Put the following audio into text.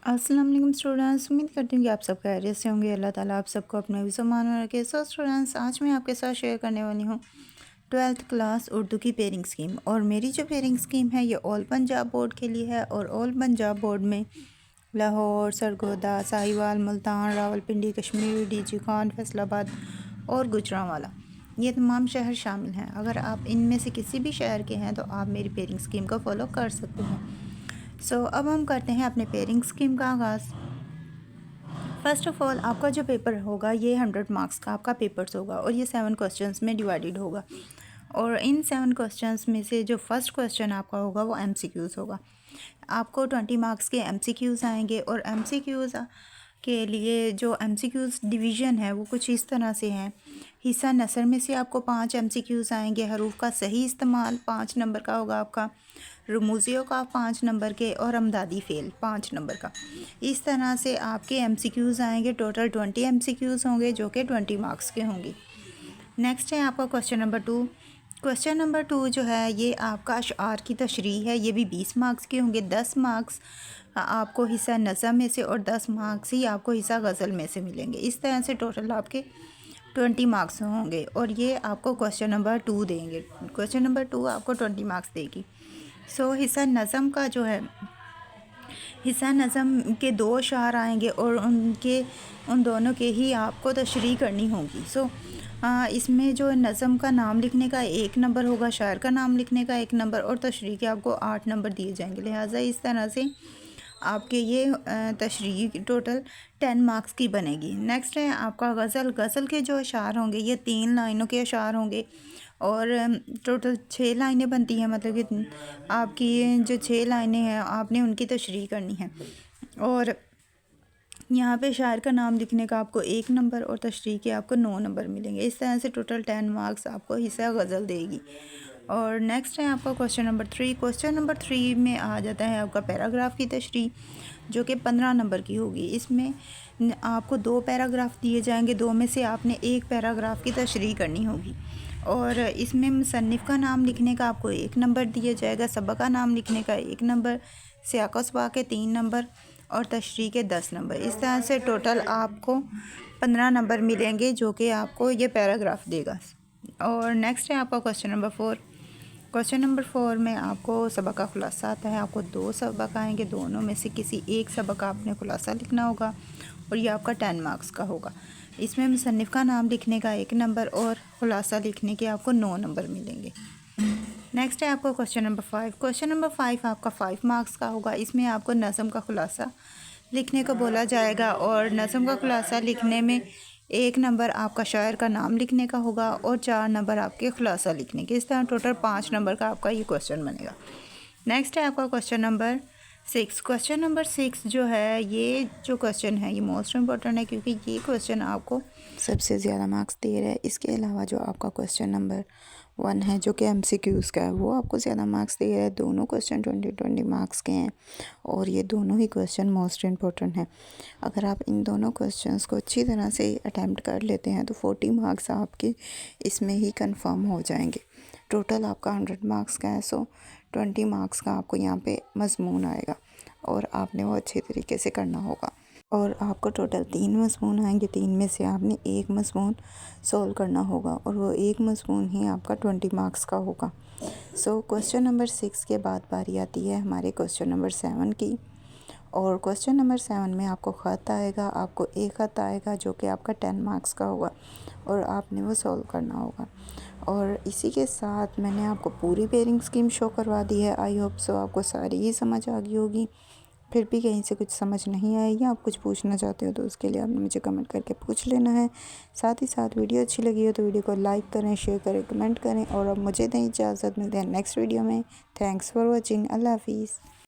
अस्सलाम वालेकुम स्टूडेंट्स, उम्मीद करती हूँ कि आप सब खैरियत से होंगे। अल्लाह ताला आप सबको अपने मान रखे। सो स्टूडेंट्स, आज मैं आपके साथ शेयर करने वाली हूँ 12th क्लास उर्दू की पेयरिंग स्कीम। और मेरी जो पेयरिंग स्कीम है ये ऑल पंजाब बोर्ड के लिए है। और ऑल पंजाब बोर्ड में लाहौर, सरगोदा, साहिवाल, मुल्तान, रावलपिंडी, कश्मीर, डीजी खान, फैसलाबाद और गुजरांवाला, ये तमाम शहर शामिल हैं। अगर आप इनमें से किसी भी शहर के हैं तो आप मेरी पेयरिंग स्कीम को फॉलो कर सकते हैं। अब हम करते हैं अपने पेयरिंग स्कीम का आगाज़। फ़र्स्ट ऑफ़ ऑल, आपका जो पेपर होगा ये 100 मार्क्स का आपका पेपर्स होगा और ये 7 क्वेश्चंस में डिवाइडेड होगा। और इन 7 क्वेश्चंस में से जो फर्स्ट क्वेश्चन आपका होगा वो एमसीक्यूज़ होगा। आपको 20 मार्क्स के एमसीक्यूज़ आएंगे। और एमसीक्यूज़ के लिए जो एमसीक्यूज़ डिवीज़न है वो कुछ इस तरह से हैं। हिस्सा नसर में से आपको 5 एमसीक्यूज़ आएंगे। हरूफ का सही इस्तेमाल 5 नंबर का होगा आपका। रमूजियों का 5 नंबर के। और अमदादी फ़ेल 5 नंबर का। इस तरह से आपके एमसीक्यूज़ आएंगे। टोटल 20 एमसीक्यूज़ होंगे जो कि 20 मार्क्स के होंगे। नेक्स्ट है आपका क्वेश्चन नंबर 2। क्वेश्चन नंबर 2 जो है ये आपका अशआर की तशरीह है। ये भी 20 मार्क्स के होंगे। 10 मार्क्स आपको हिस्सा नज़म में से और 10 मार्क्स ही आपको हिस्सा गज़ल में से मिलेंगे। इस तरह से टोटल आपके 20 मार्क्स होंगे। और ये आपको क्वेश्चन नंबर 2 देंगे। क्वेश्चन नंबर 2 आपको 20 मार्क्स देगी। हिस्सा नज़म का जो है, हिस्सा नज़म के 2 अशार आएंगे और उन दोनों के ही आपको तशरीह करनी होगी। इसमें जो नज़म का नाम लिखने का 1 नंबर होगा, शायर का नाम लिखने का 1 नंबर और तशरीह के आपको 8 नंबर दिए जाएंगे। लिहाजा इस तरह से आपके ये तशरीह टोटल 10 मार्क्स की बनेगी। नेक्स्ट है आपका गज़ल। गज़ल के जो अशार होंगे ये 3 लाइनों के अशार होंगे और टोटल 6 लाइनें बनती हैं। मतलब कि आपकी जो 6 लाइनें हैं आपने उनकी तशरीह करनी है। और यहाँ पे शायर का नाम लिखने का आपको 1 नंबर और तशरीह के आपको 9 नंबर मिलेंगे। इस तरह से टोटल 10 मार्क्स आपको हिस्सा गज़ल देगी। और नेक्स्ट है आपका क्वेश्चन नंबर 3। क्वेश्चन नंबर 3 में आ जाता है आपका पैराग्राफ की तशरीह जो कि 15 नंबर की होगी। इसमें आपको 2 पैराग्राफ दिए जाएंगे। 2 में से आपने 1 पैराग्राफ की तशरीह करनी होगी। और इसमें मुसन्निफ़ का नाम लिखने का आपको 1 नंबर दिया जाएगा। सबक का नाम लिखने का 1 नंबर, सियाक़ व सबाक़ के 3 नंबर और तशरीह के 10 नंबर। इस तरह से टोटल आपको 15 नंबर मिलेंगे जो कि आपको ये पैराग्राफ देगा। और नेक्स्ट है आपका क्वेश्चन नंबर 4। क्वेश्चन नंबर 4 में आपको सबक का खुलासा आता है। आपको 2 सबक आएंगे। दोनों में से किसी एक सबक का आपने खुलासा लिखना होगा और ये आपका 10 मार्क्स का होगा। इसमें मुसन्निफ़ का नाम लिखने का 1 नंबर और खुलासा लिखने के आपको 9 नंबर मिलेंगे। नेक्स्ट है आपका क्वेश्चन नंबर 5। क्वेश्चन नंबर 5 आपका 5 मार्क्स का होगा। इसमें आपको नज़म का खुलासा लिखने को बोला जाएगा और नज़म का खुलासा लिखने में 1 नंबर आपका शायर का नाम लिखने का होगा और 4 नंबर आपके खुलासा लिखने के। इस तरह टोटल 5 नंबर का आपका ये क्वेश्चन बनेगा। नेक्स्ट है आपका क्वेश्चन नंबर 6। क्वेश्चन नंबर 6 जो है ये जो क्वेश्चन है ये मोस्ट इम्पॉर्टेंट है क्योंकि ये क्वेश्चन आपको सबसे ज़्यादा मार्क्स दे रहा है। इसके अलावा जो आपका क्वेश्चन नंबर 1 है जो कि एमसीक्यूज़ का है वो आपको ज़्यादा मार्क्स दे रहा है। दोनों क्वेश्चन 20 मार्क्स के हैं और ये दोनों ही क्वेश्चन मोस्ट इम्पॉर्टेंट हैं। अगर आप इन दोनों क्वेश्चंस को अच्छी तरह से अटैम्प्ट कर लेते हैं तो 40 मार्क्स आपके इसमें ही कंफर्म हो जाएंगे। टोटल आपका 100 मार्क्स का है। 20 मार्क्स का आपको यहाँ पे मज़मून आएगा और आपने वो अच्छे तरीके से करना होगा। और आपको टोटल 3 मज़मून आएंगे। 3 में से आपने 1 मज़मून सोल्व करना होगा और वो 1 मज़मून ही आपका 20 मार्क्स का होगा। क्वेश्चन नंबर 6 के बाद बारी आती है हमारे क्वेश्चन नंबर 7 की। और क्वेश्चन नंबर 7 में आपको ख़त आएगा। आपको एक ख़त आएगा जो कि आपका 10 मार्क्स का होगा और आपने वो सॉल्व करना होगा। और इसी के साथ मैंने आपको पूरी पेयरिंग स्कीम शो करवा दी है। आई होप सो आपको सारी ही समझ आ गई होगी। फिर भी कहीं से कुछ समझ नहीं आई या आप कुछ पूछना चाहते हो तो उसके लिए आपने मुझे कमेंट करके पूछ लेना है। साथ ही साथ वीडियो अच्छी लगी हो तो वीडियो को लाइक करें, शेयर करें, कमेंट करें। और अब मुझे दें इजाज़त, मिलते हैं नेक्स्ट वीडियो में। Thanks for watching. अल्लाह हाफिज़।